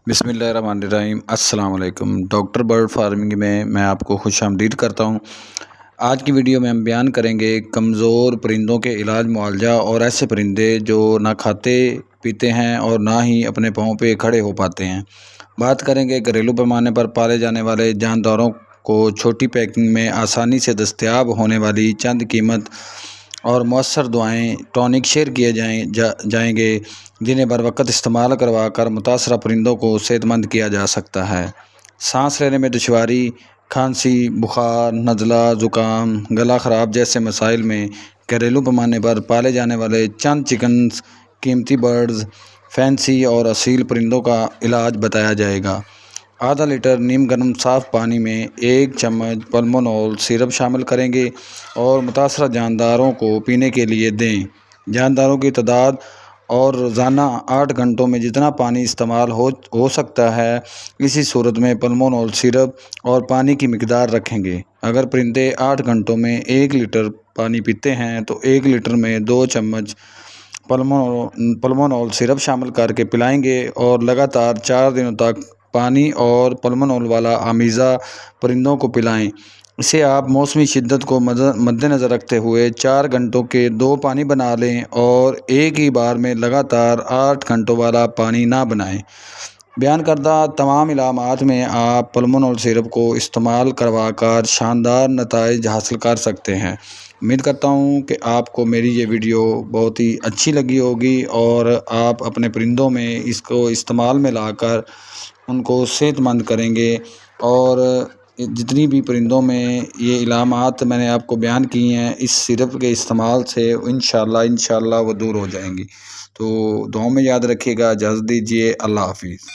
बिस्मिल्लाहिर्रहमानिर्रहीम। अस्सलाम वालेकुम। डॉक्टर बर्ड फार्मिंग में मैं आपको खुशामदीद करता हूँ। आज की वीडियो में हम बयान करेंगे कमज़ोर परिंदों के इलाज मुआवजा और ऐसे परिंदे जो ना खाते पीते हैं और ना ही अपने पाँव पे खड़े हो पाते हैं। बात करेंगे घरेलू पैमाने पर पाले जाने वाले जानदारों को छोटी पैकिंग में आसानी से दस्तयाब होने वाली चंद कीमत और मौसर दवाएँ टॉनिक शेयर किए जाएंगे जिन्हें बर वक़्त इस्तेमाल करवा कर मुतासरा परिंदों को सेहतमंद किया जा सकता है। सांस लेने में दुश्वारी, खांसी, बुखार, नज़ला, ज़ुकाम, गला ख़राब जैसे मसाइल में घरेलू पैमाने पर पाले जाने वाले चंद चिकन्स, कीमती बर्ड्स, फैंसी और असील परिंदों का इलाज बताया जाएगा। आधा लीटर नीम गर्म साफ़ पानी में 1 चम्मच पल्मोनॉल सिरप शामिल करेंगे और मुतासरा जानदारों को पीने के लिए दें। जानदारों की तादाद और रोज़ाना 8 घंटों में जितना पानी इस्तेमाल हो सकता है, इसी सूरत में पल्मोनॉल सिरप और पानी की मिकदार रखेंगे। अगर परिंदे 8 घंटों में 1 लीटर पानी पीते हैं तो 1 लीटर में 2 चम्मच पल्मोनॉल सिरप शामिल करके पिलाएंगे और लगातार 4 दिनों तक पानी और पल्मोनॉल वाला आमीज़ा परिंदों को पिलाएं। इसे आप मौसमी शिद्दत को मद्देनज़र रखते हुए 4 घंटों के 2 पानी बना लें और एक ही बार में लगातार 8 घंटों वाला पानी ना बनाएं। बयान करदा तमाम इलामात में आप पल्मोनॉल सिरप को इस्तेमाल करवा कर शानदार नताइज हासिल कर सकते हैं। उम्मीद करता हूँ कि आपको मेरी ये वीडियो बहुत ही अच्छी लगी होगी और आप अपने परिंदों में इसको इस्तेमाल में लाकर उनको सेहतमंद करेंगे और जितनी भी परिंदों में ये इलामात मैंने आपको बयान की हैं, इस सिरप के इस्तेमाल से इंशाल्लाह वो दूर हो जाएंगी। तो दुआ में याद रखिएगा। इजाज़त दीजिए। अल्लाह हाफिज़।